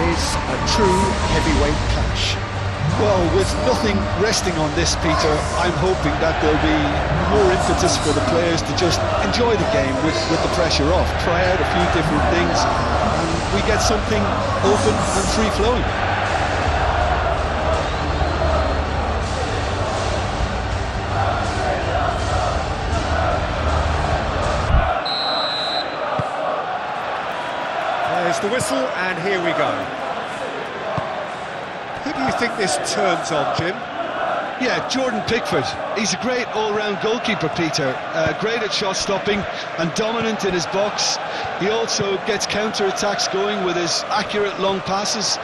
is a true heavyweight clash. Well, with nothing resting on this, Peter, I'm hoping that there'll be more impetus for the players to just enjoy the game with the pressure off, try out a few different things, and we get something open and free-flowing. There's the whistle, and here we go. Who do you think this turns on, Jim? Yeah, Jordan Pickford. He's a great all-round goalkeeper, Peter. Great at shot stopping and dominant in his box. He also gets counter-attacks going with his accurate long passes.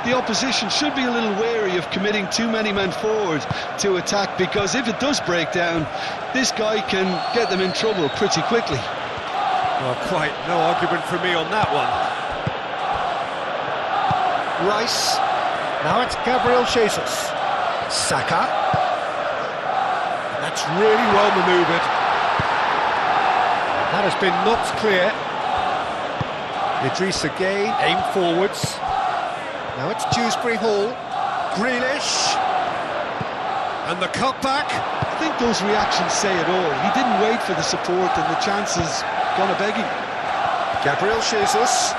The opposition should be a little wary of committing too many men forward to attack, because if it does break down, this guy can get them in trouble pretty quickly. Well, quite no argument from me on that one. Rice. Now it's Gabriel Jesus. Saka. That's really well manoeuvred. That has been knocked clear. Idrissa Gueye, aim forwards. Now it's Dewsbury Hall. Grealish. And the cutback. I think those reactions say it all. He didn't wait for the support, and the chances gone a begging. Gabriel Jesus.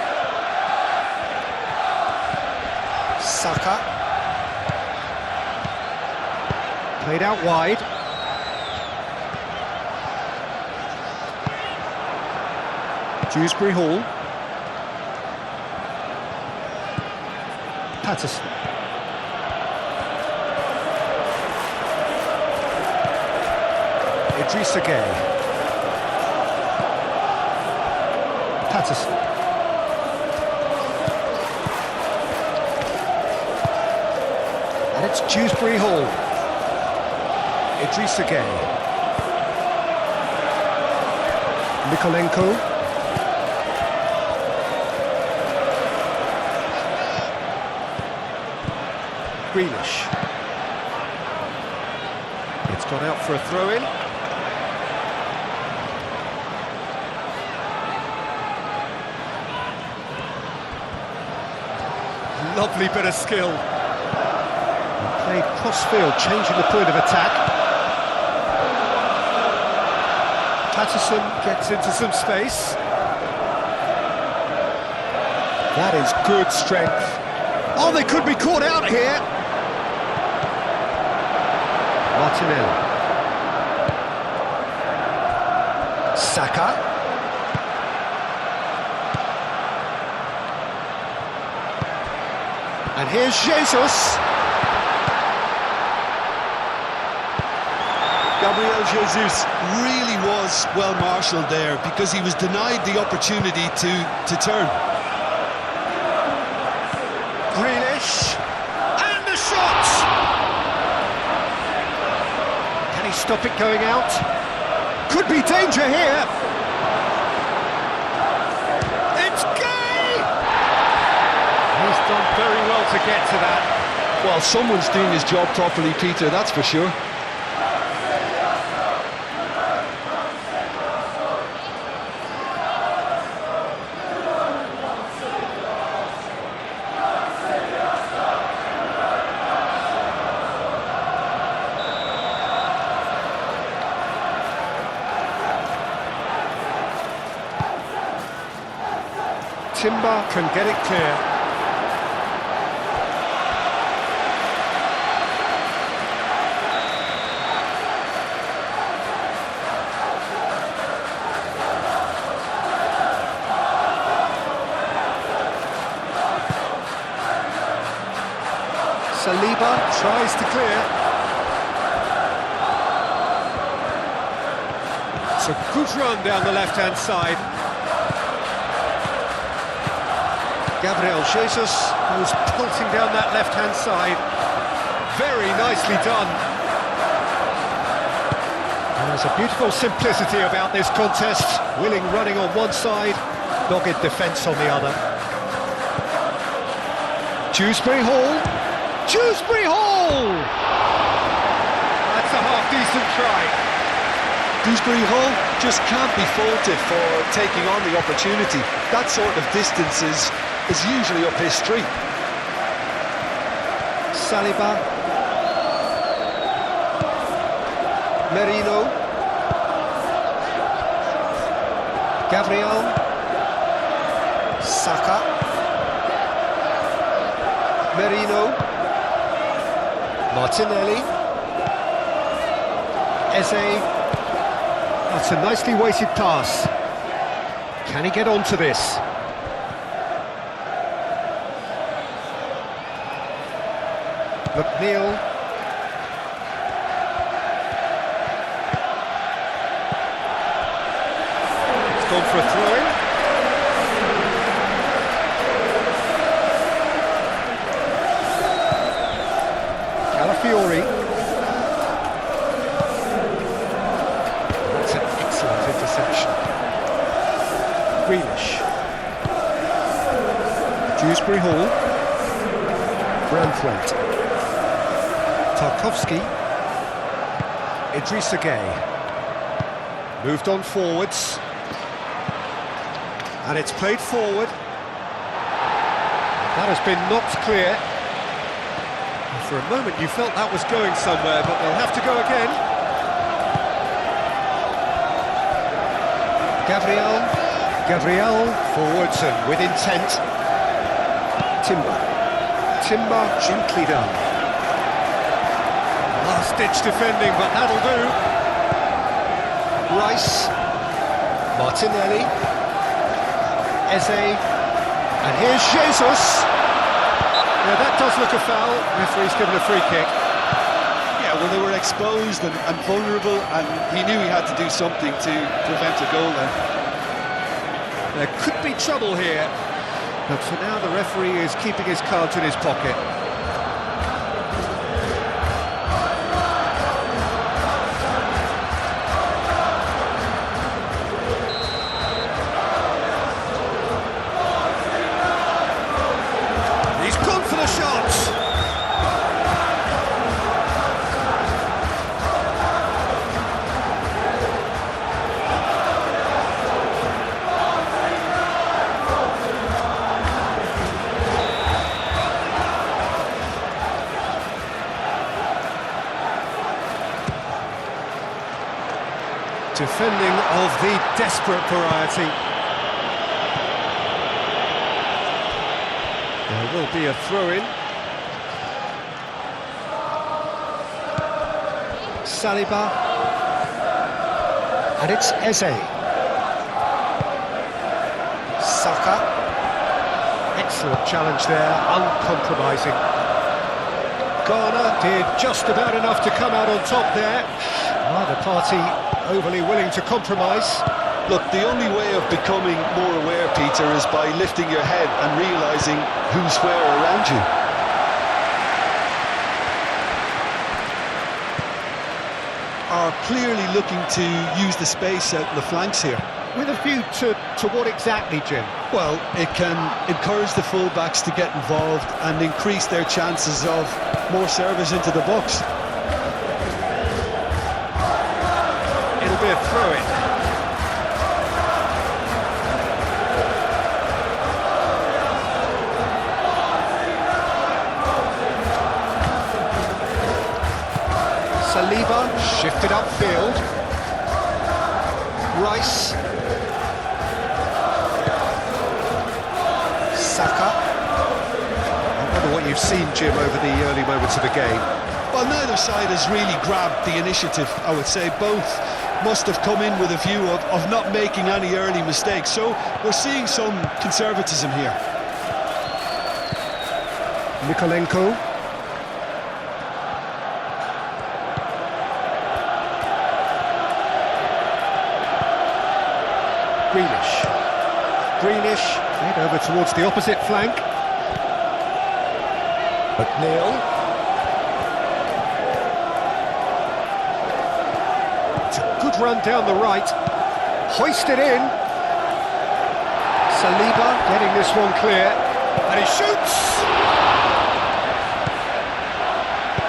Saka. Played out wide. Dewsbury Hall. Patterson. Idrissa Gueye. Patterson. And it's Dewsbury Hall. Idrissa Gueye. Mikolenko. Grealish. It's gone out for a throw-in. Lovely bit of skill. Played cross-field, changing the point of attack. Patterson gets into some space. That is good strength. Oh, they could be caught out here. Martinelli. Saka. And here's Jesus. Gabriel Jesus really was well marshalled there, because he was denied the opportunity to turn. Grealish. And the shot! Can he stop it going out? Could be danger here. It's Gueye! He's done very well to get to that. Well, someone's doing his job properly, Peter, that's for sure. Timber can get it clear. Saliba tries to clear. It's a good run down the left-hand side. Gabriel Jesus goes pulsing down that left-hand side. Very nicely done. And there's a beautiful simplicity about this contest. Willing running on one side, dogged defence on the other. Dewsbury Hall. Dewsbury Hall! That's a half-decent try. Dewsbury Hall just can't be faulted for taking on the opportunity. That sort of distance is usually up his street. Saliba. Merino. Gabriel. Saka. Merino. Martinelli. Eze. That's a nicely weighted pass. Can he get onto this? McNeil. It's gone for a throw-in. Calafiori. Interception. Grealish. Dewsbury Hall. Branthwaite. Tarkowski. Idrissa Gueye. Moved on forwards. And it's played forward. That has been knocked clear. And for a moment you felt that was going somewhere, but they'll have to go again. Gabriel, forwards and with intent. Timber, gently done. Last-ditch defending, but that'll do. Rice, Martinelli, Eze, and here's Jesus. Yeah, that does look a foul. Referee's given a free kick. Yeah, well, they were exposed and vulnerable, and he knew he had to do something to prevent a goal then. There could be trouble here, but for now the referee is keeping his cards in his pocket. He's gone for the shots! Defending of the desperate variety. There will be a throw-in. Saliba. And it's Eze. Saka. Excellent challenge there, uncompromising. Ghana did just about enough to come out on top there. Neither party overly willing to compromise. Look, the only way of becoming more aware, Peter, is by lifting your head and realising who's where around you. Are clearly looking to use the space out in the flanks here. With a view to what exactly, Jim? Well, it can encourage the full-backs to get involved and increase their chances of more service into the box. It'll be a throw-in. Saliba shifted upfield. Rice. Saka. I wonder what you've seen, Jim, over the early moments of the game. Well, neither side has really grabbed the initiative, I would say. Both must have come in with a view of not making any early mistakes. So we're seeing some conservatism here. Mikolenko. Grealish, played over towards the opposite flank. McNeil. It's a good run down the right. Hoisted in. Saliba getting this one clear. And he shoots!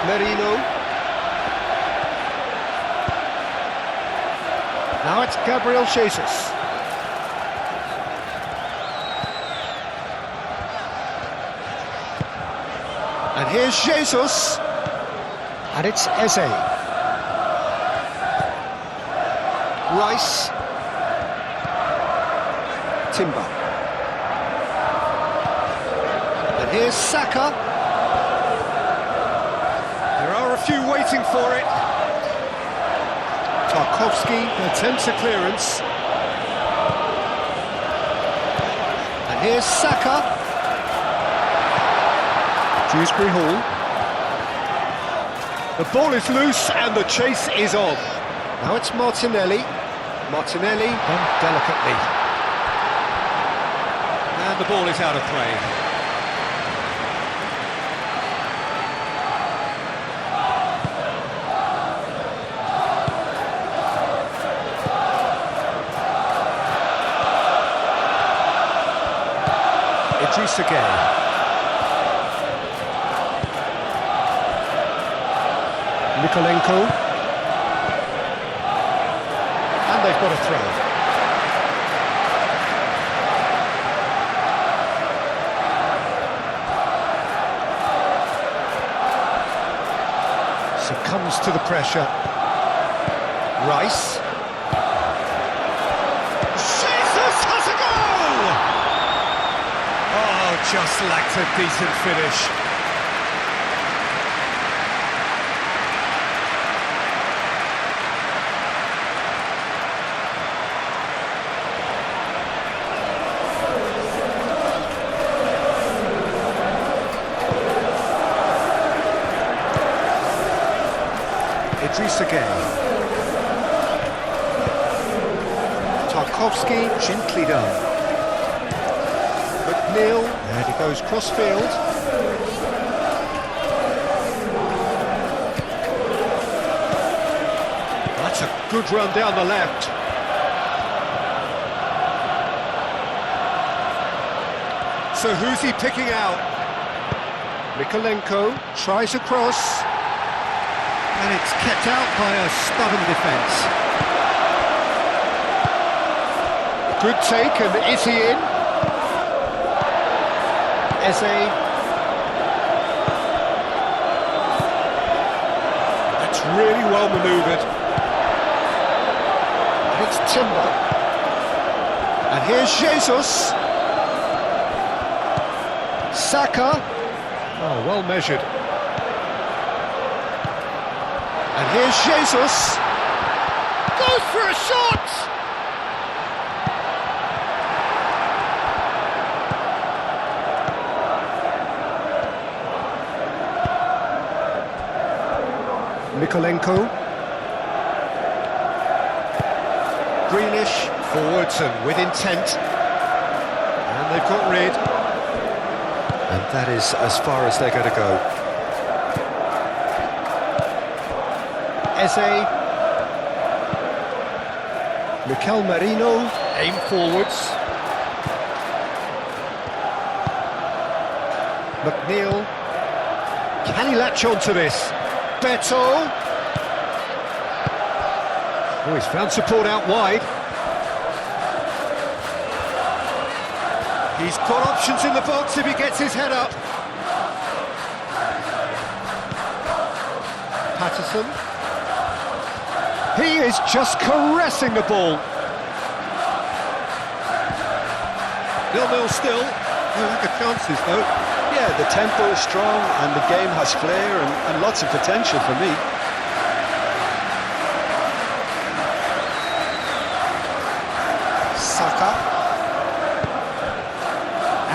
Merino. Now it's Gabriel Jesus. And here's Jesus. And it's Eze. Rice. Timber. And here's Saka. There are a few waiting for it. Tarkowski attempts a clearance. And here's Saka. Dewsbury Hall. The ball is loose and the chase is on. Now it's Martinelli. Martinelli done delicately. And the ball is out of play. Idrissa Gueye. Nikolenko. And they've got a throw. Succumbs to the pressure. Rice. Jesus has a goal! Oh, just lacked a decent finish. Idrissa Gueye. Tarkowski, gently done. McNeil, and he goes cross-field. That's a good run down the left. So who's he picking out? Nikolenko tries a cross. And it's kept out by a stubborn defence. Good take, and is he in? Eze. That's really well manoeuvred. And it's Timber. And here's Jesus. Saka. Oh, well measured. And here's Jesus. Goes for a shot! Nikolenko. Greenish, forwards and with intent. And they've got rid. And that is as far as they're going to go. Eze. Mikel Merino, aim forwards. McNeil. Can he latch on to this? Beto. Oh, he's found support out wide. He's got options in the box if he gets his head up. Patterson. He is just caressing the ball. 0-0 still. No lack of chances though. Yeah, the tempo is strong and the game has flair and lots of potential for me. Saka.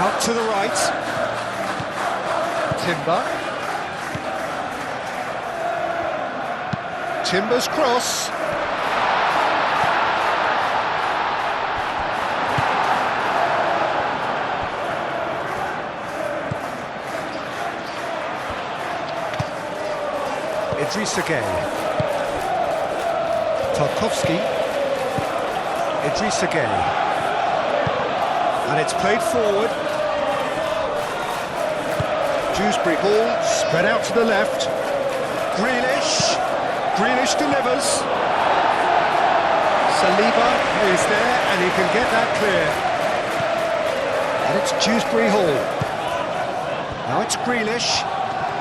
Out to the right. Timber. Timber's cross. Idrissa Gueye. Tarkowski. Idrissa Gueye. And it's played forward. Dewsbury Hall, spread out to the left. Grealish delivers. Saliba is there, and he can get that clear. And it's Dewsbury Hall. Now it's Grealish.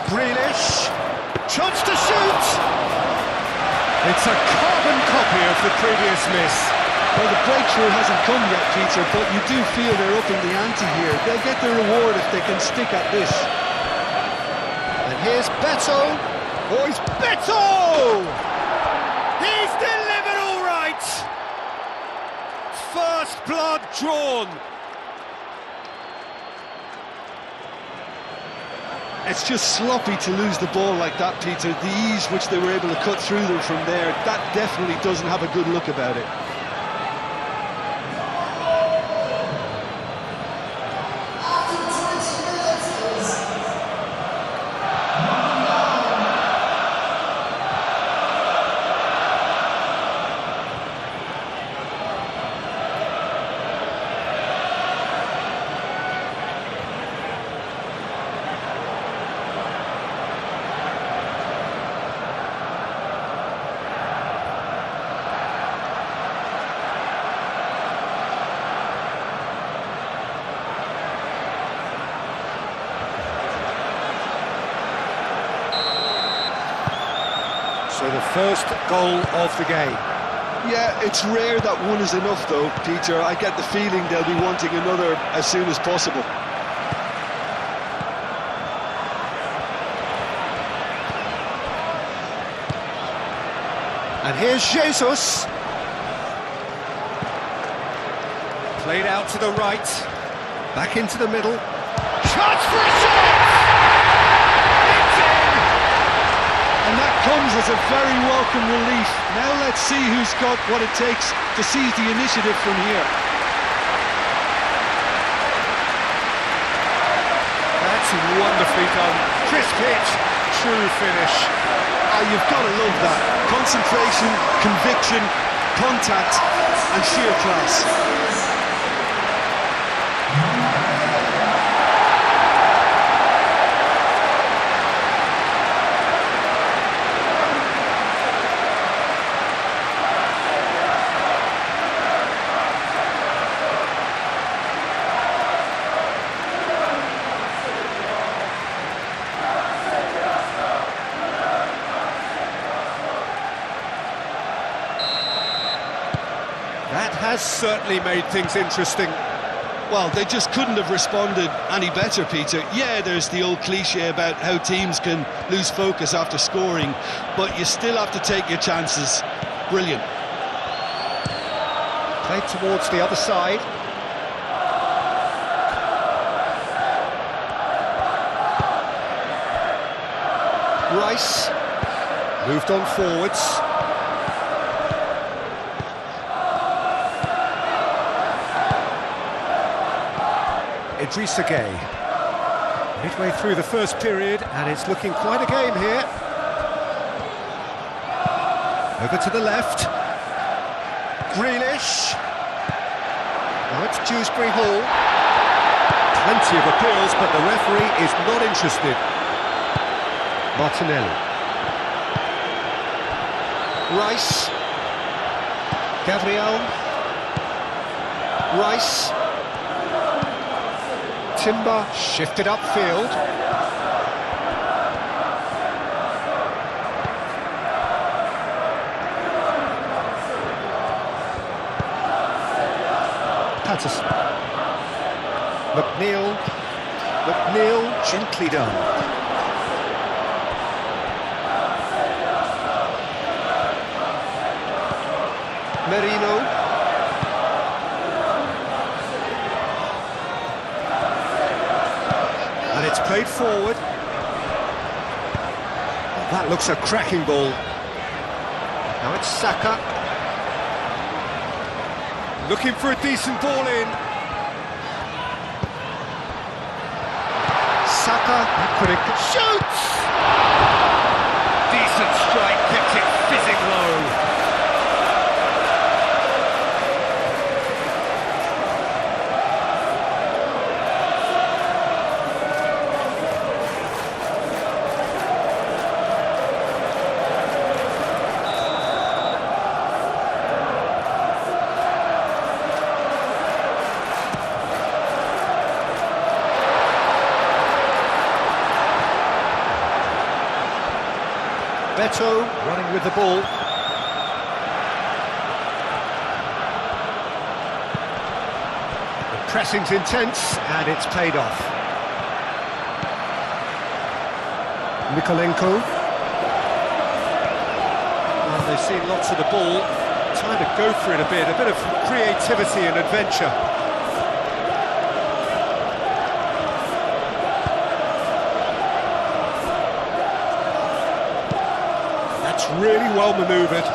Grealish. Chance to shoot! It's a carbon copy of the previous miss. Well, the breakthrough hasn't come yet, Peter, but you do feel they're upping the ante here. They'll get their reward if they can stick at this. And here's Beto. Oh, it's Beto! He's delivered all right! First blood drawn. It's just sloppy to lose the ball like that, Peter. The ease which they were able to cut through them from there, that definitely doesn't have a good look about it. So the first goal of the game. Yeah, it's rare that one is enough though, Peter. I get the feeling they'll be wanting another as soon as possible. And here's Jesus. Played out to the right. Back into the middle. Chance for a shot! It's in! And that comes as a very welcome relief. Now let's see who's got what it takes to seize the initiative from here. That's wonderfully done. Crisp hit, true finish. You've got to love that. Concentration, conviction, contact, and sheer class. That has certainly made things interesting. Well, they just couldn't have responded any better, Peter. Yeah, there's the old cliche about how teams can lose focus after scoring, but you still have to take your chances. Brilliant. Played towards the other side. Rice moved on forwards. Idrissa Gueye. Midway through the first period, and it's looking quite a game here. Over to the left. Grealish. Now it's Dewsbury Hall. Plenty of appeals, but the referee is not interested. Martinelli. Rice. Gabriel. Rice. Timber shifted upfield. Patterson. McNeil. McNeil, gently done. Merino. And it's played forward. Oh, that looks a cracking ball. Now it's Saka. Looking for a decent ball in. Saka, could it shoots! Decent strike, kept it fizzing low. Beto running with the ball. The pressing's intense, and it's paid off. Mikolenko. Well, they've seen lots of the ball. Time to go for it a bit of creativity and adventure. That's really well manoeuvred.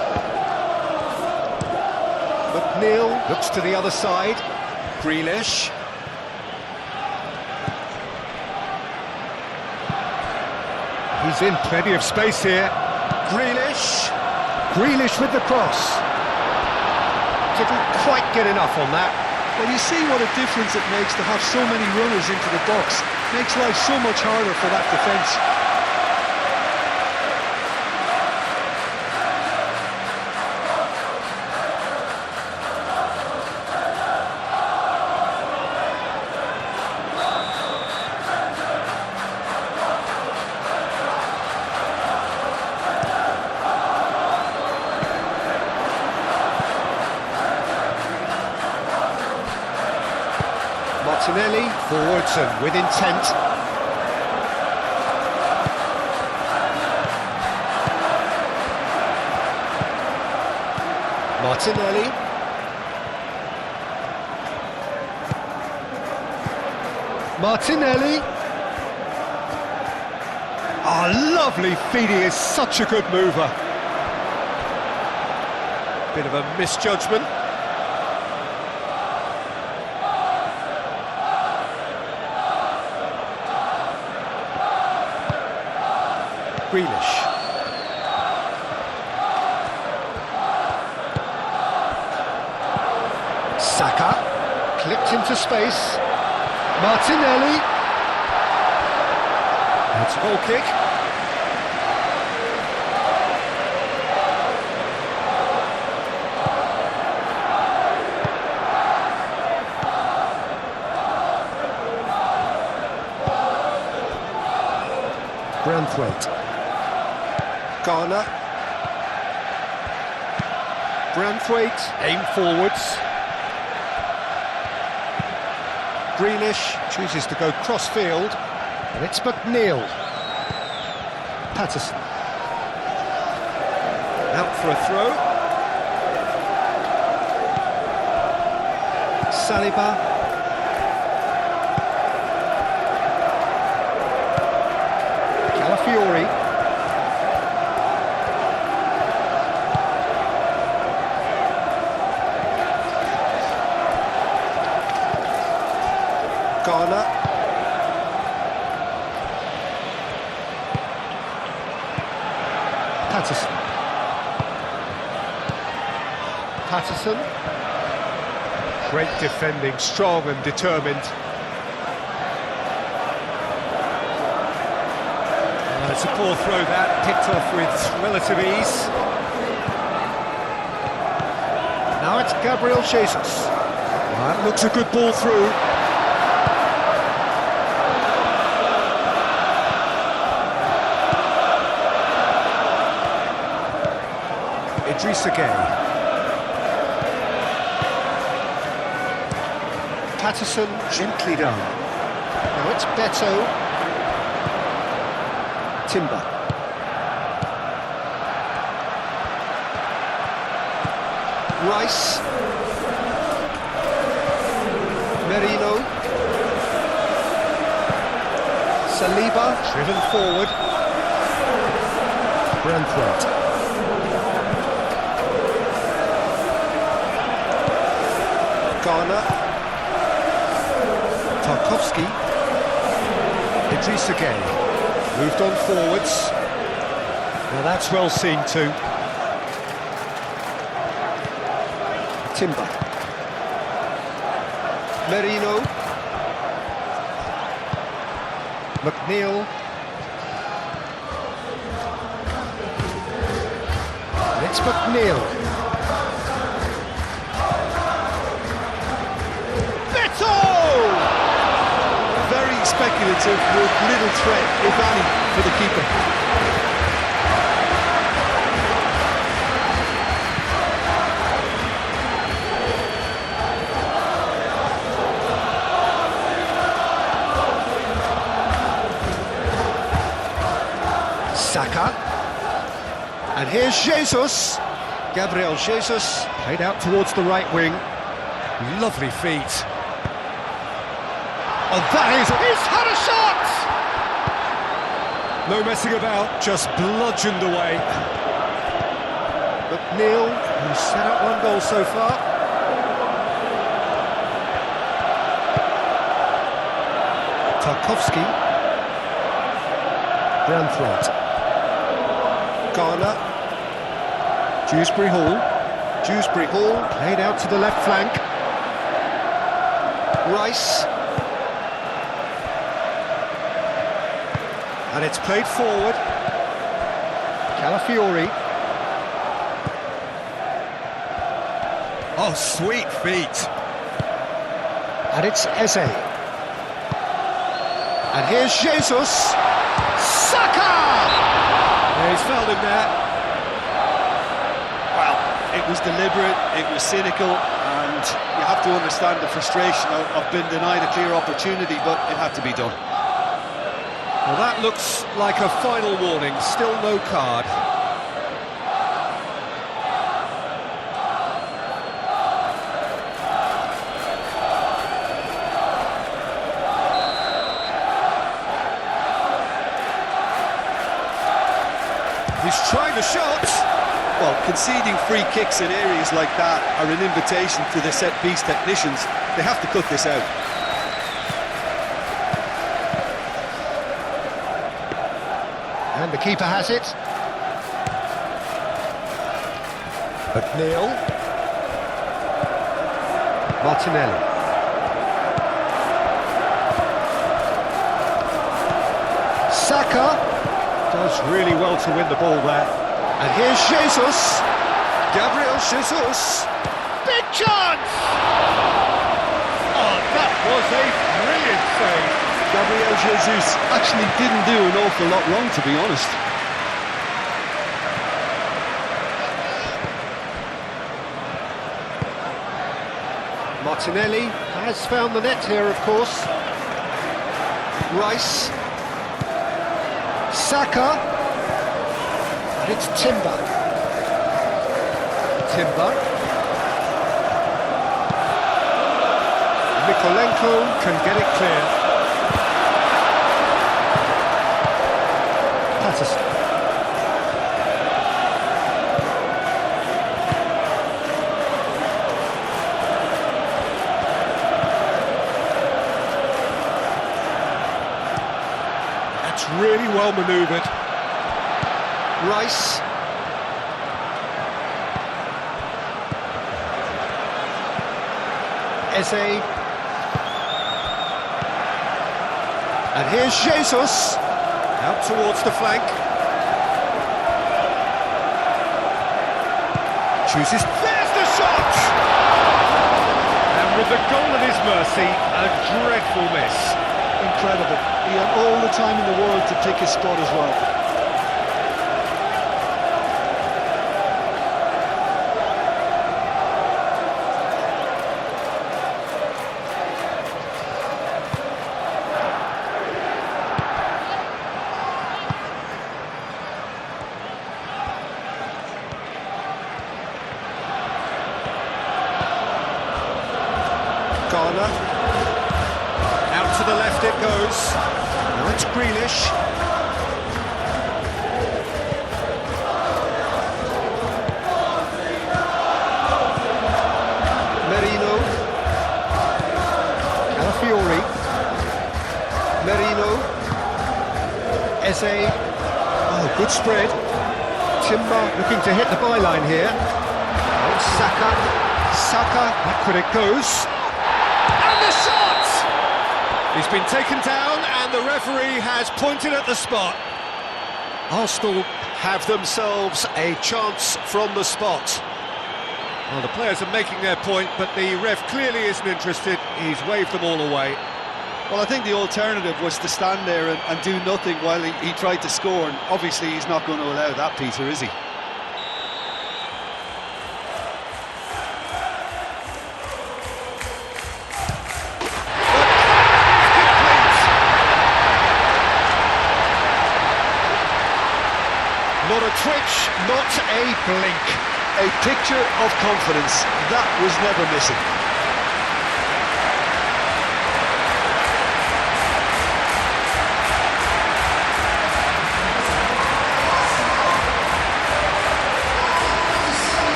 McNeil looks to the other side. Grealish. He's in plenty of space here. Grealish. Grealish with the cross. Didn't quite get enough on that. Well, you see what a difference it makes to have so many runners into the box. Makes life so much harder for that defence. Martinelli forwards and with intent. Martinelli. Martinelli. Oh, lovely feed. He is such a good mover. Bit of a misjudgment. Grealish. Saka, clipped into space. Martinelli. That's a goal kick. Branthwaite. Garner. Branthwaite, aim forwards. Grealish chooses to go cross-field, and it's McNeil. Patterson. Out for a throw. Saliba. Calafiori. Garner. Patterson. Patterson. Great defending, strong and determined. It's a poor throw that, picked off with relative ease. Now it's Gabriel Jesus. That looks a good ball through. Idrissa Gueye. Patterson gently done. Now it's Beto. Timber. Rice. Merino. Saliba driven forward. Branthwaite. Garner. Tarkowski. Idrissa Gueye. Moved on forwards. Well, that's well seen too. Timber. Merino. McNeil. And it's McNeil. Very speculative with little threat, if any, for the keeper. Saka. And here's Jesus. Gabriel Jesus, played out towards the right wing. Lovely feet. Oh, that is... He's had a shot! No messing about, just bludgeoned away. McNeil, who's set up one goal so far. Tarkowski. Branthwaite. Garner. Dewsbury Hall. Dewsbury Hall, played out to the left flank. Rice. And it's played forward. Calafiori. Oh, sweet feet. And it's Eze. And here's Jesus. Saka! Yeah, he's fouled him there. Well, it was deliberate, it was cynical, and you have to understand the frustration of being denied a clear opportunity, but it had to be done. Well, that looks like a final warning, still no card. He's trying the shot. Well, conceding free kicks in areas like that are an invitation to the set-piece technicians. They have to cut this out. And the keeper has it. McNeil. Martinelli. Saka does really well to win the ball there. And here's Jesus. Gabriel Jesus. Big chance! Oh, that was a brilliant save. Gabriel Jesus actually didn't do an awful lot wrong, to be honest. Martinelli has found the net here, of course. Rice. Saka. And it's Timber. Timber. Mikolenko can get it clear. Patterson. That's really well manoeuvred. Rice. Eze. And here's Jesus. Out towards the flank. Chooses. There's the shot! And with the goal at his mercy, a dreadful miss. Incredible. He had all the time in the world to pick his spot as well. Garner. Out to the left it goes. Now it's Grealish. Merino. Calafiori. Merino. Eze. Oh, good spread. Timber looking to hit the byline here. Oh, Saka. Saka. Backward it goes. And the shot! He's been taken down and the referee has pointed at the spot. Arsenal have themselves a chance from the spot. Well, the players are making their point, but the ref clearly isn't interested. He's waved them all away. Well, I think the alternative was to stand there and do nothing while he tried to score, and obviously he's not going to allow that, Peter, is he? twitch, not a blink. A picture of confidence. That was never missing.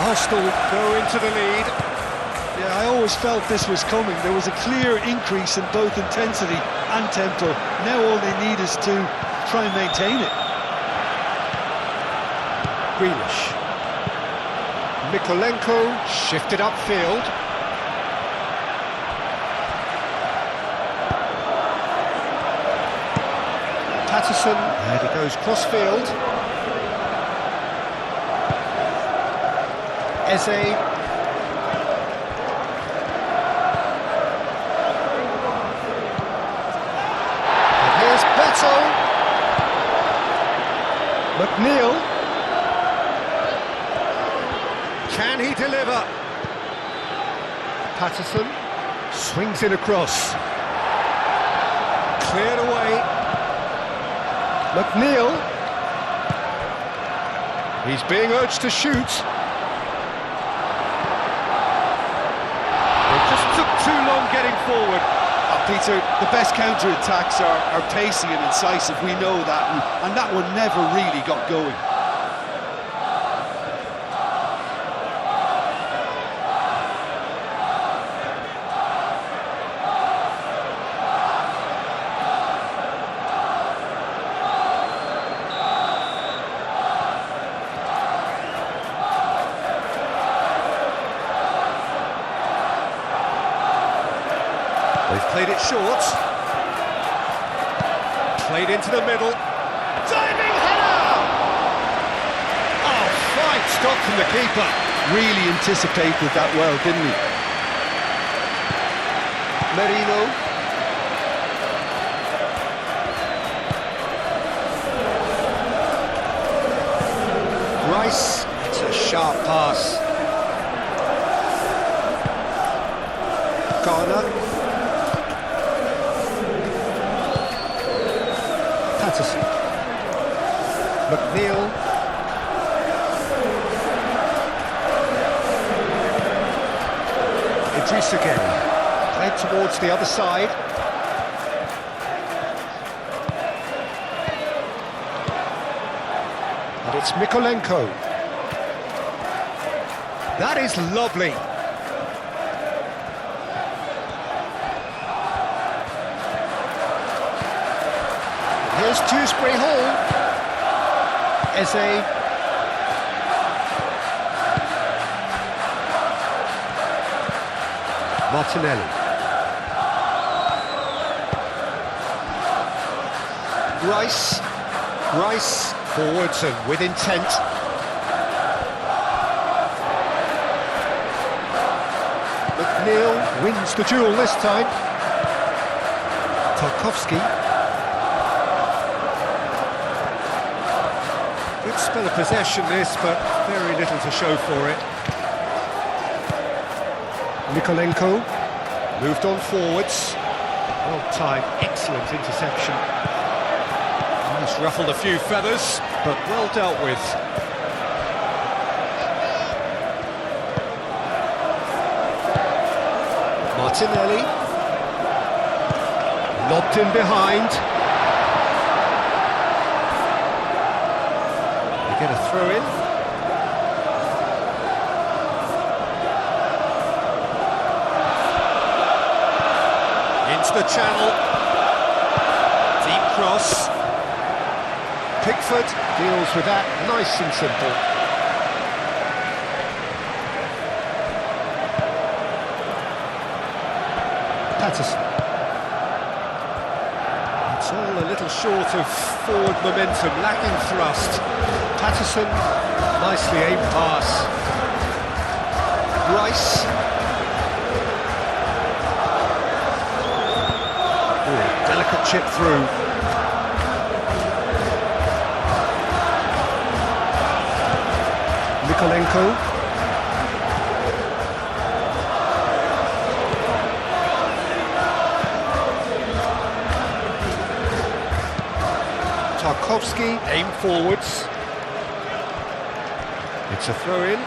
Arsenal go into the lead. Yeah, I always felt this was coming. There was a clear increase in both intensity and tempo. Now all they need is to try and maintain it. Grealish. Mykolenko shifted upfield. Patterson, and he goes cross-field. Eze. And here's Beto. McNeil. Can he deliver? Patterson swings in across. Cleared away. McNeil. He's being urged to shoot. Too long getting forward. Peter, the best counter-attacks are pacey and incisive, we know that, and that one never really got going. They've played it short. Played into the middle. Diving header! Oh, fine stop from the keeper. Really anticipated that well, didn't he? Merino. Rice. It's a sharp pass. Garner. Patterson. McNeil. Idris again. Played towards the other side. And it's Mykolenko. That is lovely. Here's Dewsbury Hall. Eze. Martinelli. Rice forwards and with intent. McNeil wins the duel this time. Tarkowski. Good spell of possession this, but very little to show for it. Mykolenko moved on forwards. Well timed, excellent interception. Almost ruffled a few feathers, but well dealt with. Martinelli. Lobbed in behind. They get a throw in. Into the channel. Deep cross. Pickford deals with that nice and simple. Patterson. It's all a little short of forward momentum, lacking thrust. Patterson, nicely aimed pass. Rice. delicate chip through. Nikolenko. Tarkowski, aim forwards. It's a throw-in.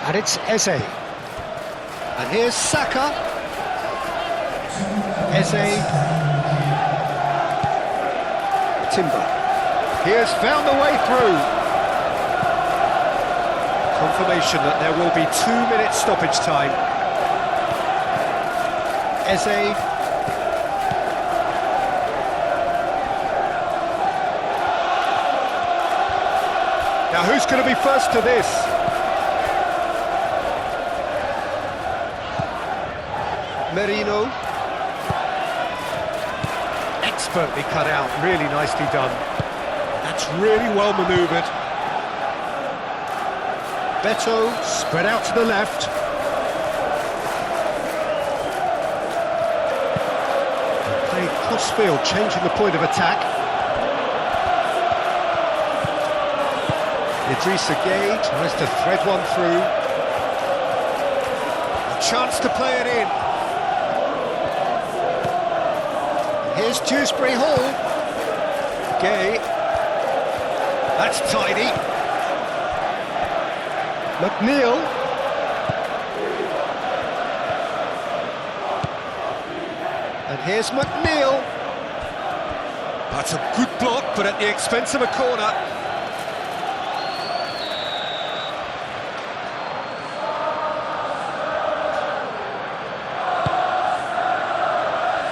And it's Eze. And here's Saka. Eze. Timber. He has found the way through. Confirmation that there will be 2 minutes stoppage time. Eze. Now who's going to be first to this? Merino. Expertly cut out, really nicely done. That's really well manoeuvred. Beto spread out to the left. Played cross-field, changing the point of attack. Idrissa Gueye tries to thread one through. A chance to play it in. Here's Dewsbury Hall. Gueye. That's tidy. McNeil. And here's McNeil. That's a good block, but at the expense of a corner.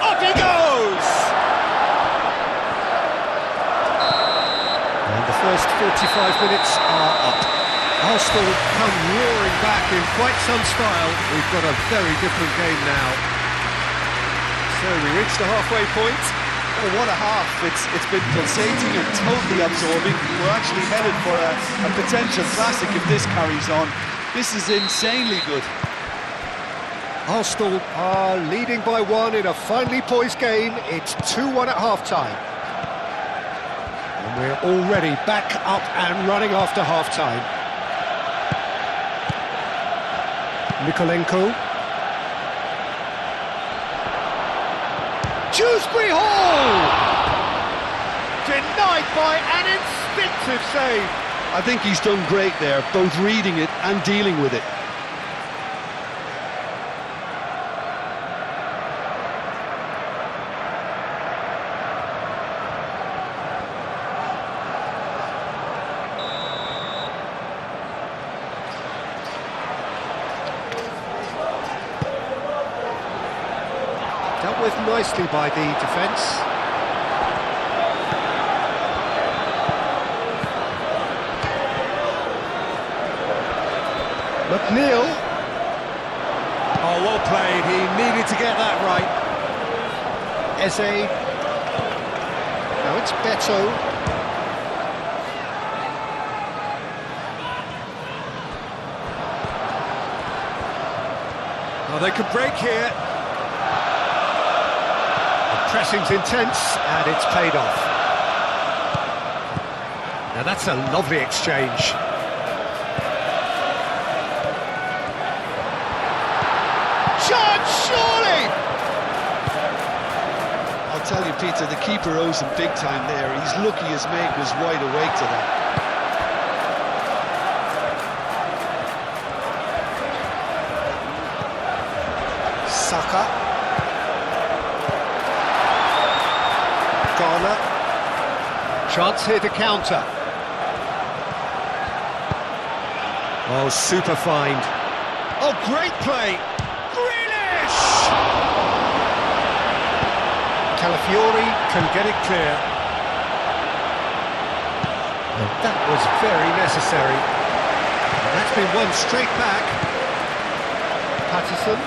Up he goes! And the first 45 minutes are up. Arsenal come roaring back in quite some style. We've got a very different game now. So we reached the halfway point. Oh, what a half. It's been pulsating and totally absorbing. We're actually headed for a potential classic if this carries on. This is insanely good. Arsenal are leading by 1 in a finely poised game. It's 2-1 at half-time. And we're already back up and running after half-time. Nikolenko. Dewsbury Hall! Denied by an instinctive save. I think he's done great there, both reading it and dealing with it. Dealt with nicely by the defence. McNeil. Oh, well played. He needed to get that right. Eze. Now it's Beto. Oh, they could break here. Pressing's intense, and it's paid off. Now that's a lovely exchange. Chance, surely! I'll tell you, Peter, the keeper owes him big time there. He's lucky his mate was wide awake to that. Saka. Garner. Chance here to counter. Oh, super find. Oh, great play. Grealish! Calafiori can get it clear. And that was very necessary. And that's been won straight back. Patterson.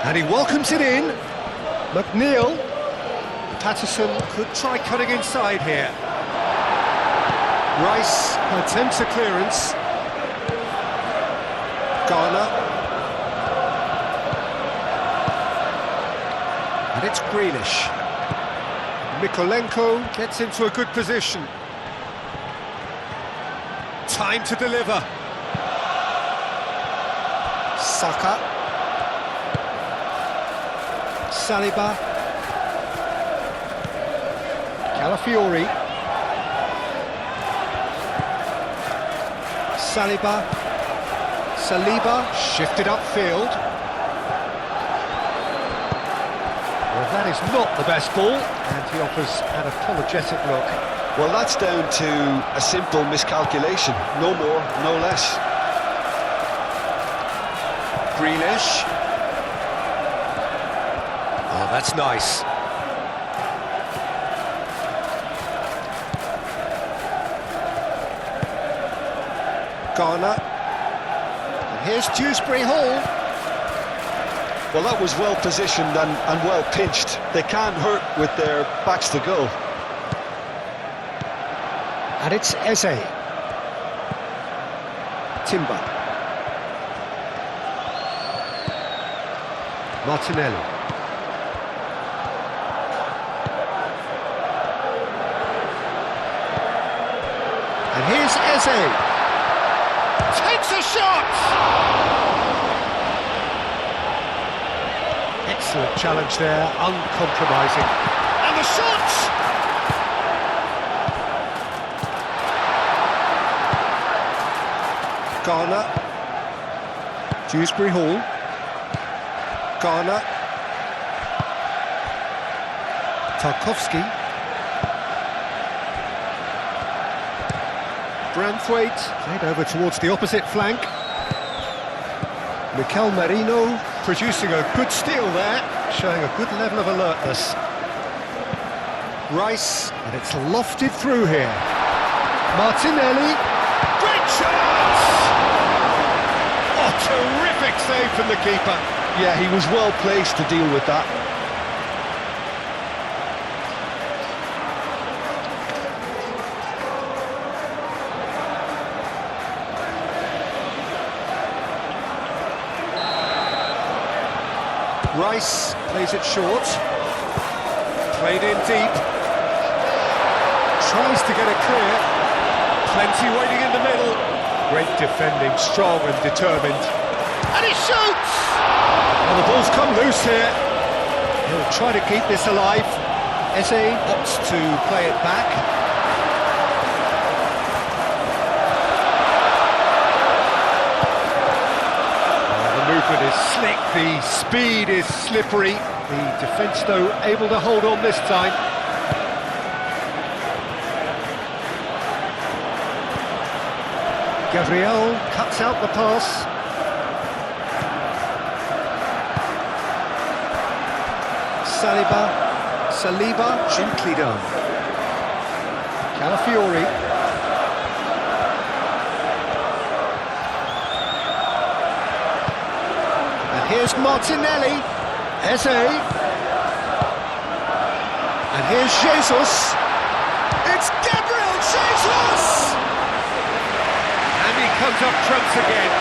And he welcomes it in. McNeil. Patterson could try cutting inside here. Rice attempts a clearance. Garner. And it's Grealish. Mikolenko gets into a good position. Time to deliver. Saka. Saliba. Calafiori. Saliba shifted upfield. Well, that is not the best ball, and he offers an apologetic look. Well, that's down to a simple miscalculation. No more, no less. Grealish. Oh, that's nice. Garner. And here's Dewsbury Hall. Well, that was well positioned and well pinched. They can't hurt with their backs to goal. And it's Eze. Timber. Martinelli. And here's Eze. Takes a shot! Excellent challenge there, uncompromising. And the shot! Garner. Dewsbury Hall. Garner. Tarkowski. Branthwaite played over towards the opposite flank. Mikel Merino producing a good steal there, showing a good level of alertness. Rice, and it's lofted through here. Martinelli. Great chance! Oh, terrific save from the keeper. Yeah, he was well placed to deal with that. Rice plays it short. Played in deep. Tries to get it clear. Plenty waiting in the middle. Great defending, strong and determined. And he shoots! Well, the ball's come loose here. He'll try to keep this alive. Eze opts to play it back. The movement is slick, the speed is slippery. The defence, though, able to hold on this time. Gabriel cuts out the pass. Saliba, gently done. Calafiori. And here's Martinelli. Eze. And here's Jesus. It's Gabriel Jesus! And he comes up trumps again.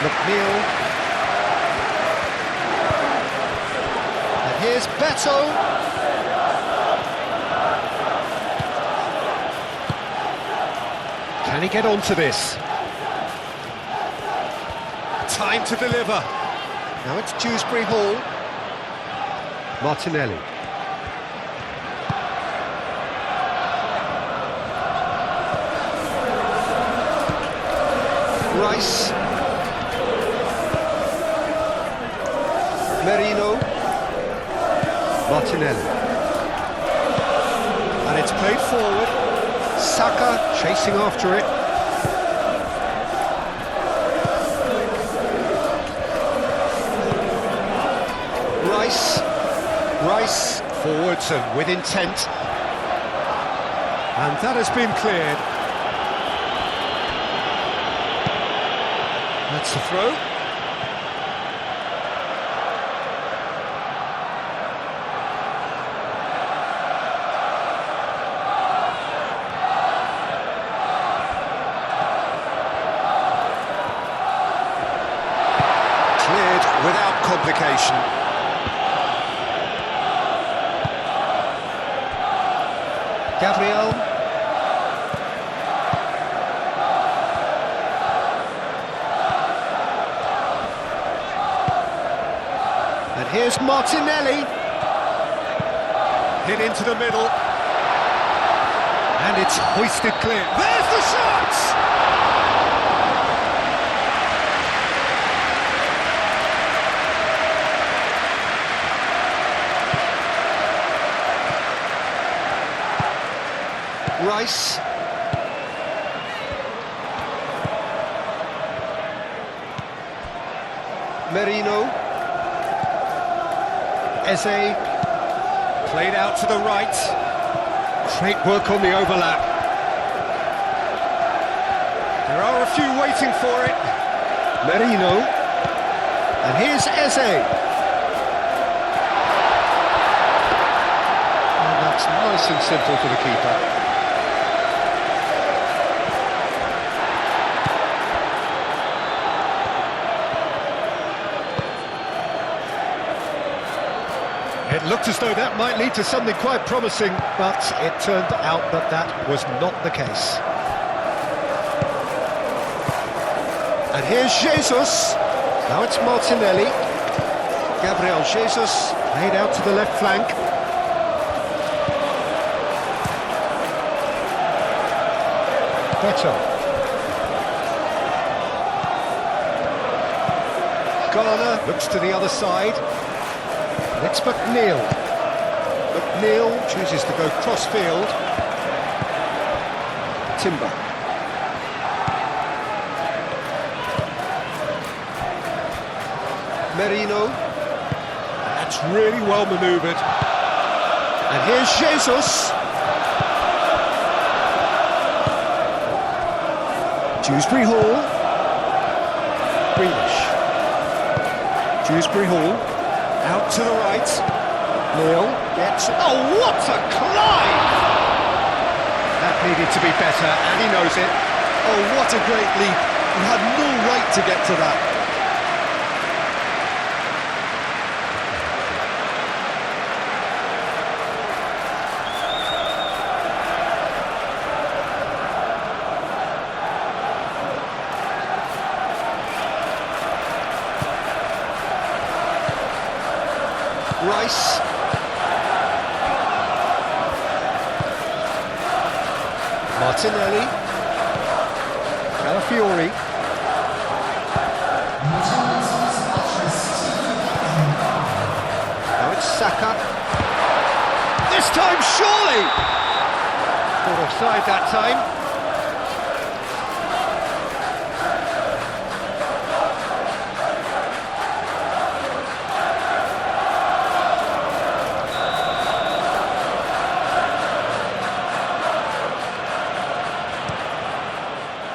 McNeil. Here's Beto. Can he get onto this? Time to deliver. Now it's Dewsbury Hall. Martinelli. Rice. Merino. Martinelli. And it's played forward. Saka chasing after it. Rice forwards and with intent. And that has been cleared. That's the throw. indication. Gabriel. And here's Martinelli. Hit into the middle. And it's hoisted clear. There's the shot! Rice. Merino. Eze. Played out to the right. Great work on the overlap. There are a few waiting for it. Merino. And here's Eze. And that's nice and simple for the keeper. It looked as though that might lead to something quite promising, but it turned out that that was not the case. And here's Jesus. Now it's Martinelli. Gabriel Jesus laid out to the left flank. Beto. Garner looks to the other side. It's McNeil. McNeil chooses to go cross-field. Timber. Merino. That's really well manoeuvred. And here's Jesus. Dewsbury Hall. Grealish. Dewsbury Hall. Out to the right. Neil gets... Oh, what a climb! That needed to be better, and he knows it. Oh, what a great leap. He had no right to get to that. Rice. Martinelli. Calafiori. Now it's Saka. This time, surely! Caught offside that time.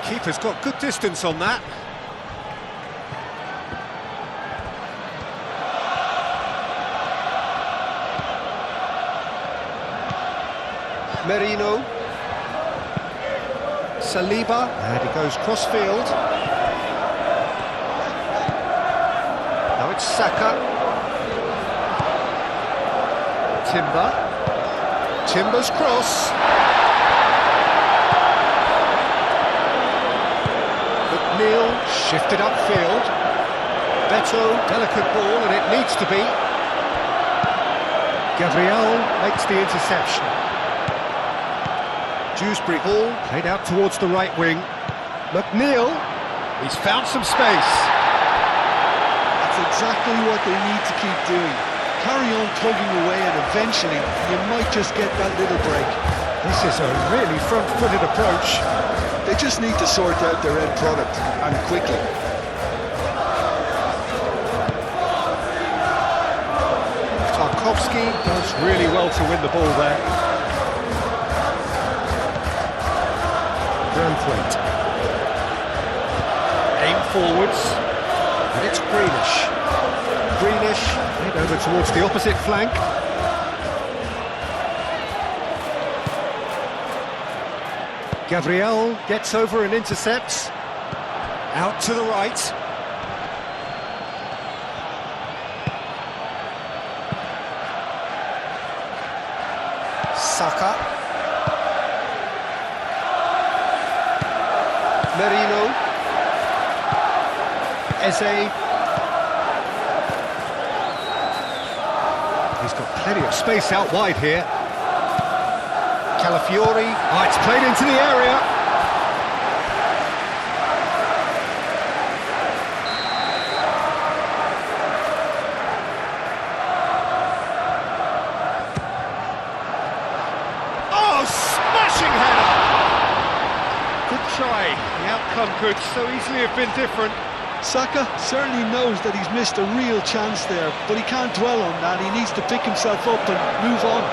Keeper's got good distance on that. Merino. Saliba. And he goes cross-field. Now it's Saka. Timber. Timber's cross. Neil shifted upfield. Beto, delicate ball, and it needs to be. Gabriel makes the interception. Dewsbury Hall played out towards the right wing. McNeil, he's found some space. That's exactly what they need to keep doing. Carry on tugging away, and eventually you might just get that little break. This is a really front-footed approach. They just need to sort out their end product, and quickly. Tarkowski does really well to win the ball there. Braithwaite. Aim forwards, and it's Grealish. Grealish made over towards the opposite flank. Gabriel gets over and intercepts. Out to the right. Saka. Merino. Eze. He's got plenty of space out wide here. Calafiori. Oh, it's played into the area. Oh, smashing header! Good try. The outcome could so easily have been different. Saka certainly knows that he's missed a real chance there, but he can't dwell on that. He needs to pick himself up and move on.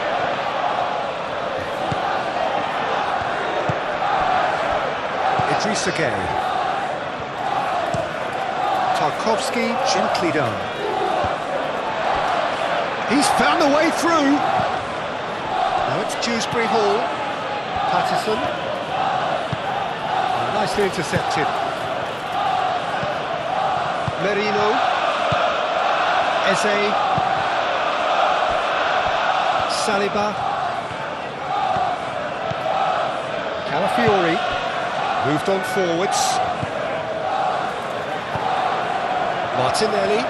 Idrissa Gueye. Tarkowski, gently done. He's found a way through. Now it's Dewsbury Hall. Patterson. Oh, nicely intercepted. Merino. Eze. Saliba. Calafiori. Moved on forwards. Martinelli.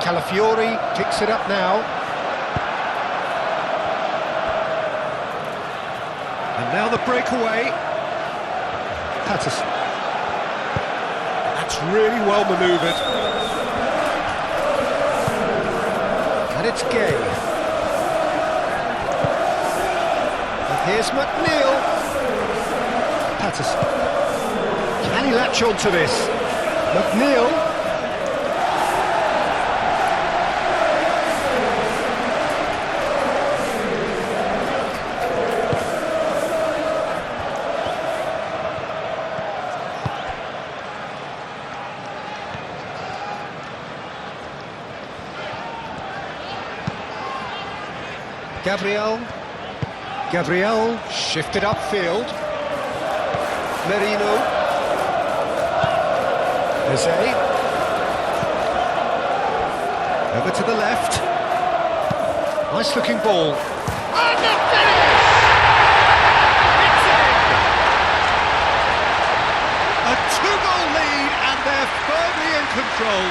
Calafiori picks it up now. And now the breakaway. Patterson. That's really well manoeuvred. And it's Gueye. And here's McNeil. Patterson. Can he latch on to this? McNeil. Gabriel shifted upfield. Merino. Eze. Over to the left. Nice looking ball. And the finish! It's in! A 2-goal lead and they're firmly in control.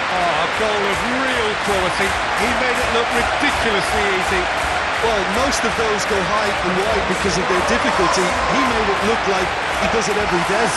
A goal of real quality. He made it look ridiculously easy. Well, most of those go high and wide because of their difficulty. He made it look like he does it every day.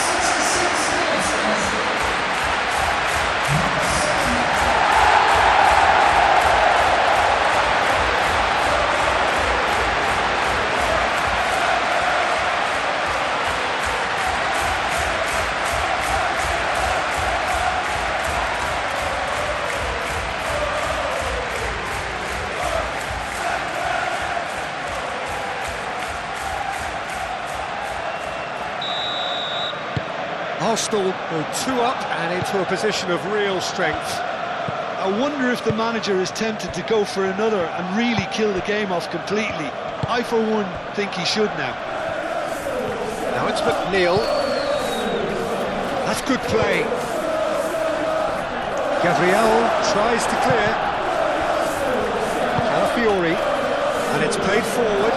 Arsenal go 2 up and into a position of real strength. I wonder if the manager is tempted to go for another and really kill the game off completely. I, for one, think he should now. Now it's McNeil. That's good play. Gabriel tries to clear. Calafiori. And it's played forward.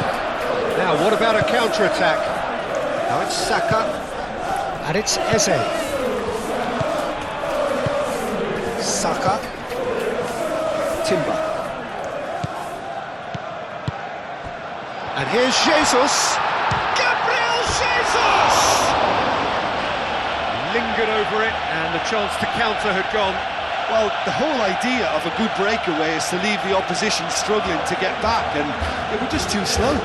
Now, what about a counter-attack? Now it's Saka. And it's Eze. Saka. Timber. And here's Jesus. Gabriel Jesus! Lingered over it, and the chance to counter had gone. Well, the whole idea of a good breakaway is to leave the opposition struggling to get back, and they were just too slow.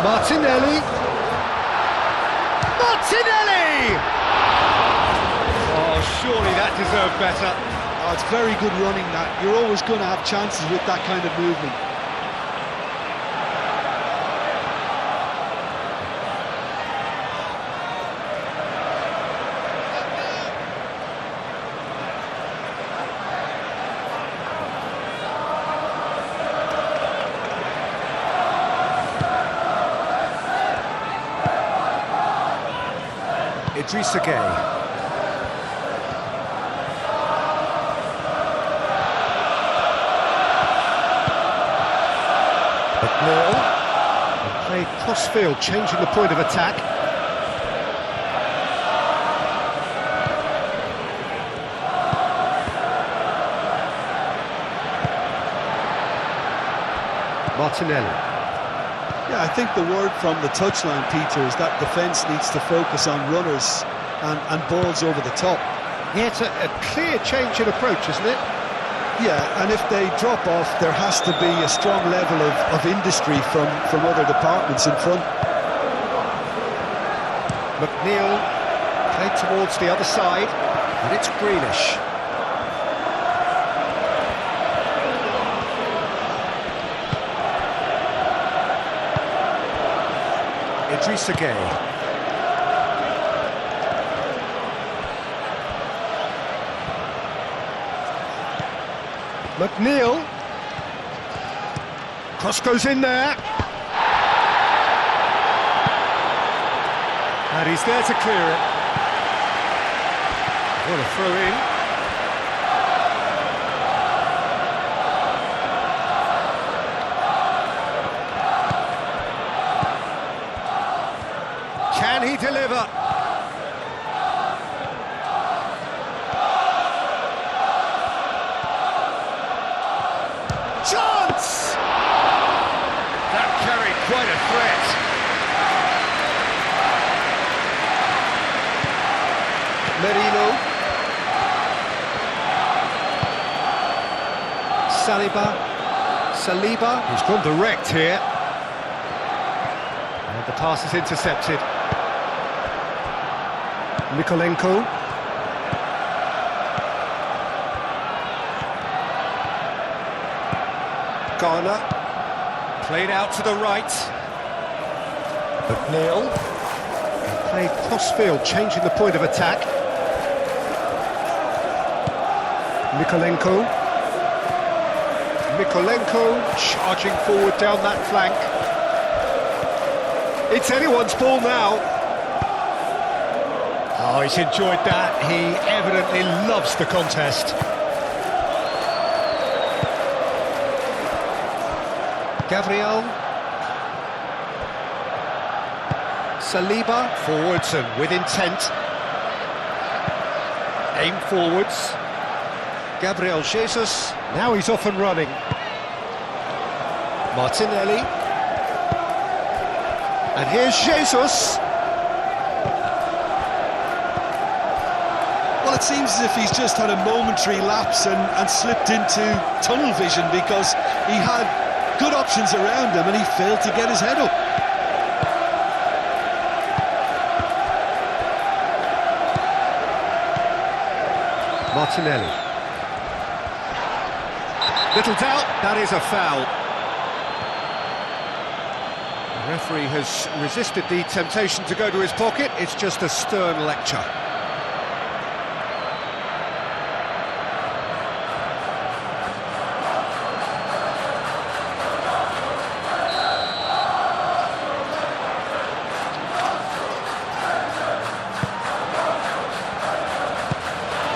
Martinelli! Oh, surely that deserved better. Oh, it's very good running, that. You're always going to have chances with that kind of movement. Idrissa Gueye. McNeil. Played cross-field, changing the point of attack. Martinelli. Yeah, I think the word from the touchline, Peter, is that defence needs to focus on runners and balls over the top. Yeah, it's a clear change in approach, isn't it? Yeah, and if they drop off, there has to be a strong level of industry from other departments in front. McNeil played towards the other side, and it's Greenish. Idrissa Gueye. McNeil. Cross goes in there. And he's there to clear it. What a throw in. Can he deliver? Chance! That carried quite a threat. Merino. Saliba. He's gone direct here. And the pass is intercepted. Mikolenko. Garner. Played out to the right. McNeil. Played cross-field, changing the point of attack. Mikolenko charging forward down that flank. It's anyone's ball now. Oh, he's enjoyed that. He evidently loves the contest. Gabriel. Saliba, forwards and with intent. Aim forwards. Gabriel Jesus, now he's off and running. Martinelli. And here's Jesus. Well, it seems as if he's just had a momentary lapse and slipped into tunnel vision, because he had good options around him and he failed to get his head up. Martinelli. Little doubt, that is a foul. The referee has resisted the temptation to go to his pocket. It's just a stern lecture.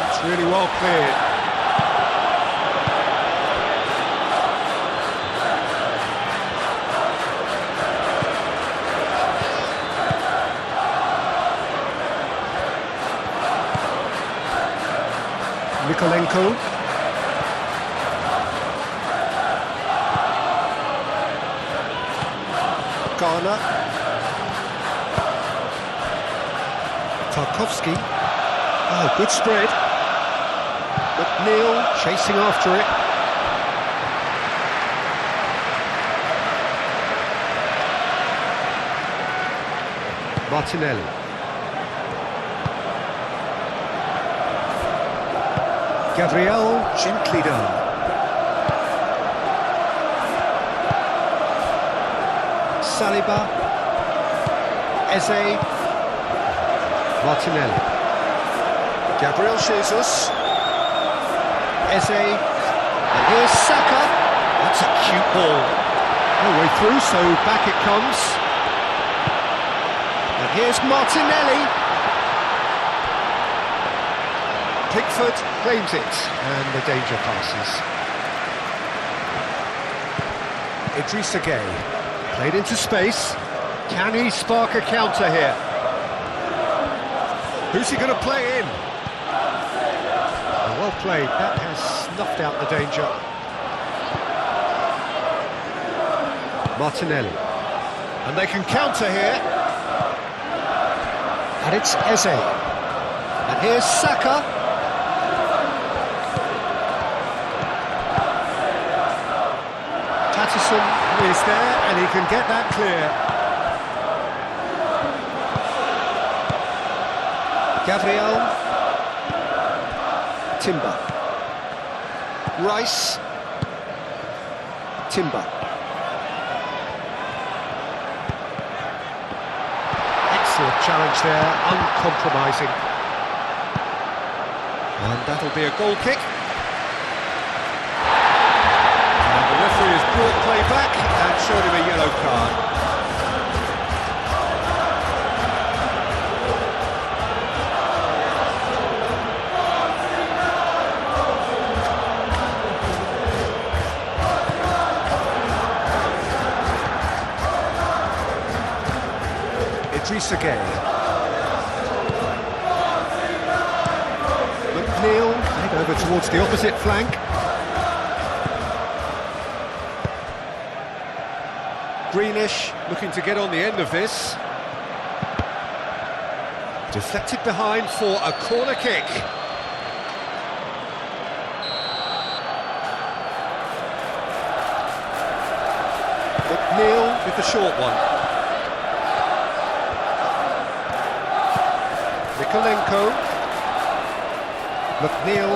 That's really well cleared. Mikolenko. Garner. Tarkowski. Oh, good spread. McNeil chasing after it. Martinelli. Gabriel, gently done. Saliba. Eze. Martinelli. Gabriel Jesus. Eze. And here's Saka. That's a cute ball. No way through, so back it comes. And here's Martinelli. Pickford claims it, and the danger passes. Idrissa Gueye, played into space. Can he spark a counter here? Who's he going to play in? Well played, that has snuffed out the danger. Martinelli. And they can counter here. And it's Eze. And here's Saka. Patterson is there, and he can get that clear. Gabriel. Timber. Rice. Timber. Excellent challenge there, uncompromising. And that'll be a goal kick. And the referee has brought play back and showed him a yellow card. Idrissa Gueye. McNeil, head over towards the opposite flank. Greenish looking to get on the end of this. Deflected behind for a corner kick. McNeil with the short one. Nikolenko, McNeil,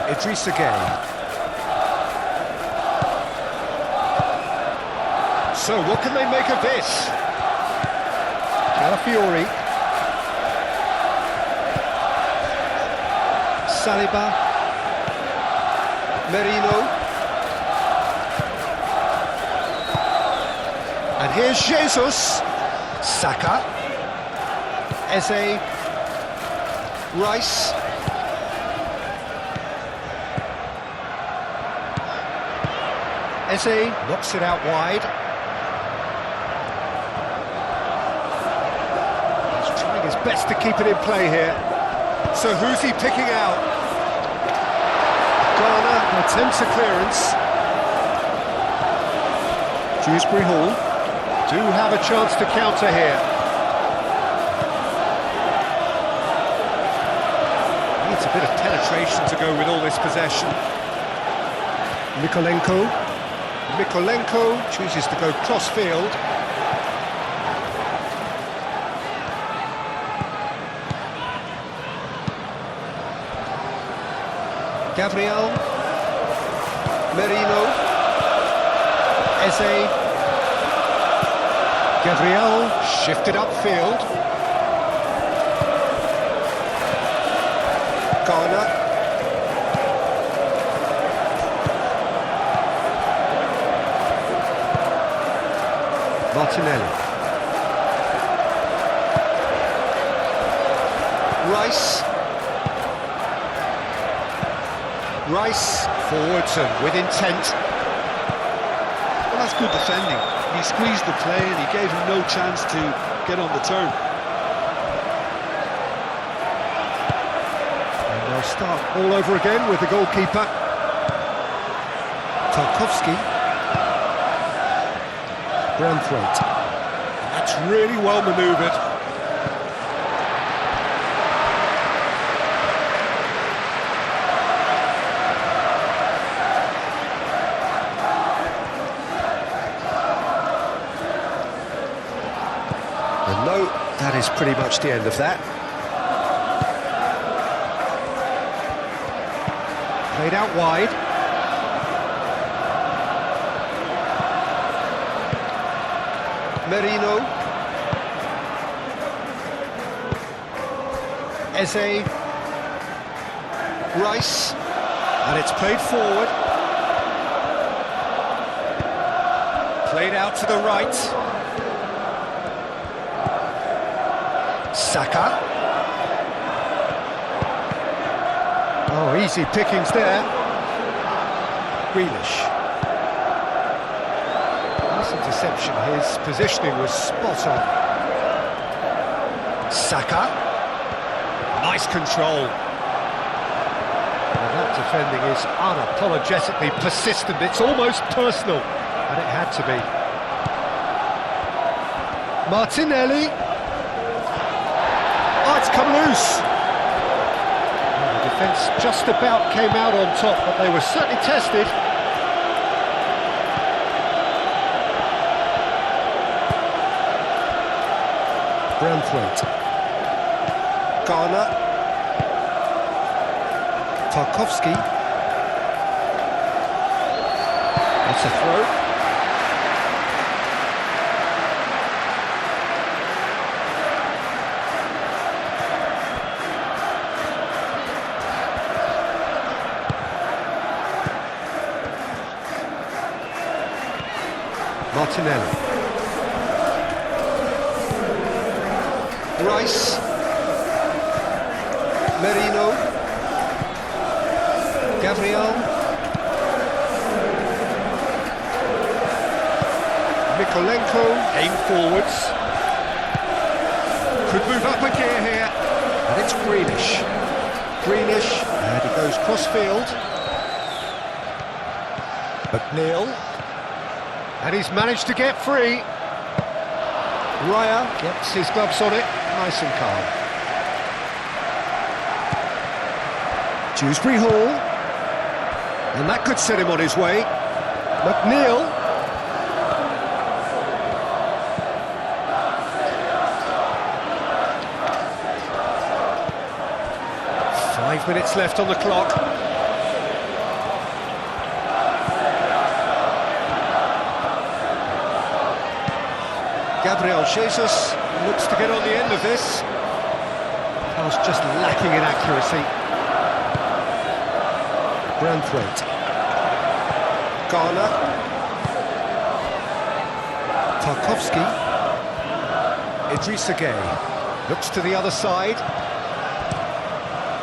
Idrissa Gueye. So what can they make of this? Calafiori, Saliba, Merino. And here's Jesus, Saka, Eze, Rice, Eze knocks it out wide. He's trying his best to keep it in play here. So who's he picking out? Garner attempts a clearance. Dewsbury Hall do have a chance to counter here. Needs a bit of penetration to go with all this possession. Mikolenko chooses to go cross-field. Gabriel. Merino. Eze. Gabriel shifted upfield. Garner. Martinelli. Rice. Rice forwards and with intent. Well, that's good defending. He squeezed the play and he gave him no chance to get on the turn. And they'll start all over again with the goalkeeper. Tarkowski. Branthwaite. That's really well manoeuvred. And no, that is pretty much the end of that. Played out wide. Merino. Eze. Rice. And it's played forward. Played out to the right. Saka. Oh, easy pickings there. Grealish. Nice interception, his positioning was spot on. Saka. Nice control. Well, that defending is unapologetically persistent, it's almost personal, and it had to be. Martinelli. Oh, it's come loose. Well, the defence just about came out on top, but they were certainly tested. Braithwaite. Garner. Tarkowski. That's a throw. Martinelli. Rice. Merino. Gabriel. Mikolenko. Aim forwards. Could move up a gear here. And it's Grealish. Grealish. And he goes cross-field. McNeil. And he's managed to get free. Raya gets his gloves on it. Nice and calm. Dewsbury Hall. And that could set him on his way. McNeil. Five minutes left on the clock. Gabriel Jesus looks to get on the end of this. Pass just lacking in accuracy. Braithwaite. Garner. Tarkowski. Idrissa Gueye. Looks to the other side.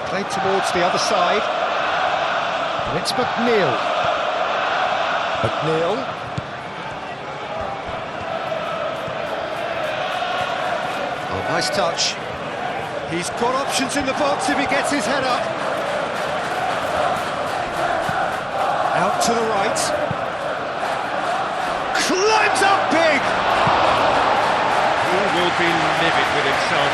Played towards the other side. And it's McNeil. McNeil. Oh, nice touch. He's got options in the box if he gets his head up. Out to the right. Climbs up big! He will be livid with himself.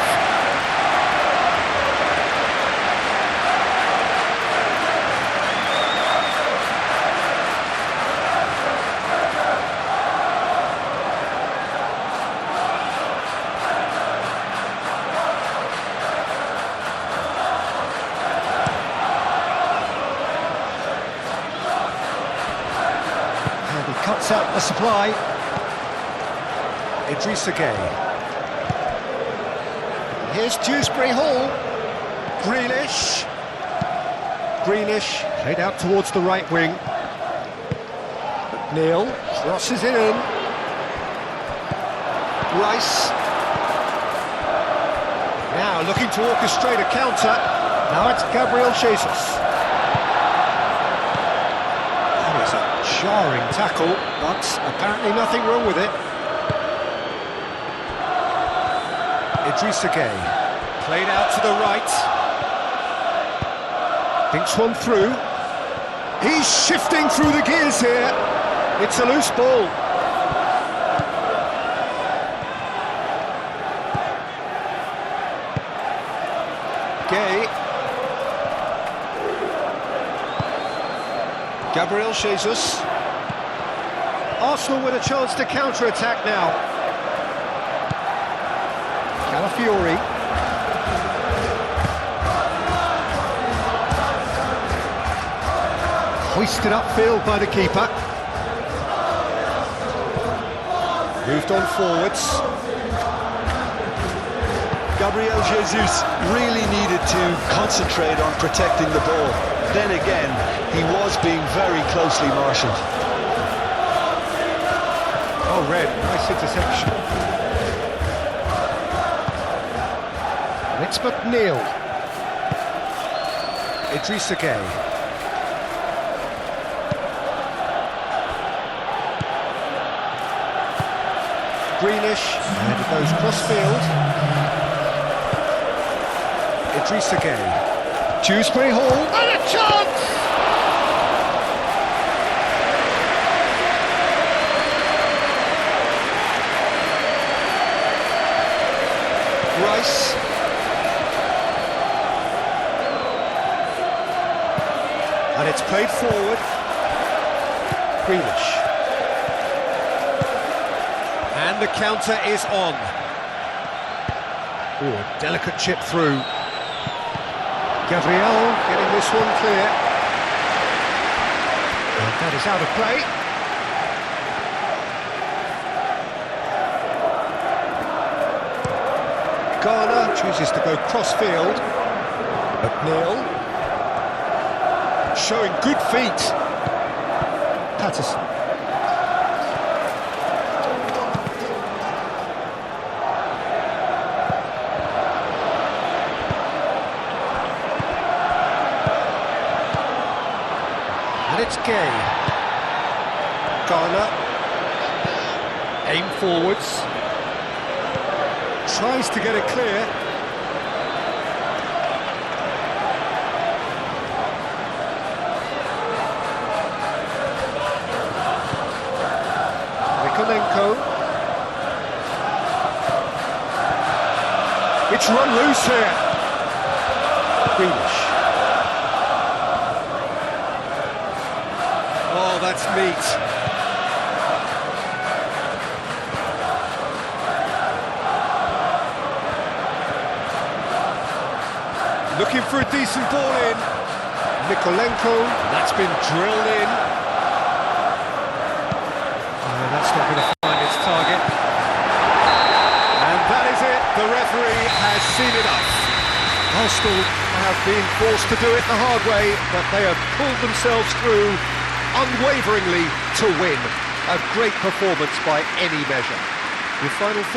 Cuts out the supply. Idrissa Gueye. Here's Dewsbury Hall. Grealish. Grealish played out towards the right wing. McNeil crosses it in. Rice. Now looking to orchestrate a counter. Now it's Gabriel Jesus. Jarring tackle, but apparently nothing wrong with it. Idrissa Gueye, played out to the right. Thinks one through. He's shifting through the gears here. It's a loose ball. Gueye. Gabriel Jesus. Arsenal with a chance to counter-attack now. Calafiori. Hoisted upfield by the keeper. Moved on forwards. Gabriel Jesus really needed to concentrate on protecting the ball. Then again, he was being very closely marshalled. Oh, red, nice interception. It's McNeil. Idrissa Gueye. Greenish, and it goes cross-field. Idrissa Gueye. Dewsbury Hall, and a chance! Rice. And it's played forward. Greenish. And the counter is on. Ooh, a delicate chip through. Gabriel getting this one clear. And that is out of play. Garner chooses to go cross-field. McNeil. Showing good feet. Patterson. And it's Gueye. Garner. Aim forwards. Tries to get it clear. Nikolenko. It's run loose here. Greenish. Oh, that's neat. Looking for a decent ball in. Nikolenko, that's been drilled in. Oh, that's not going to find its target. And that is it, the referee has seen enough. Arsenal have been forced to do it the hard way, but they have pulled themselves through unwaveringly to win. A great performance by any measure. Your final thoughts?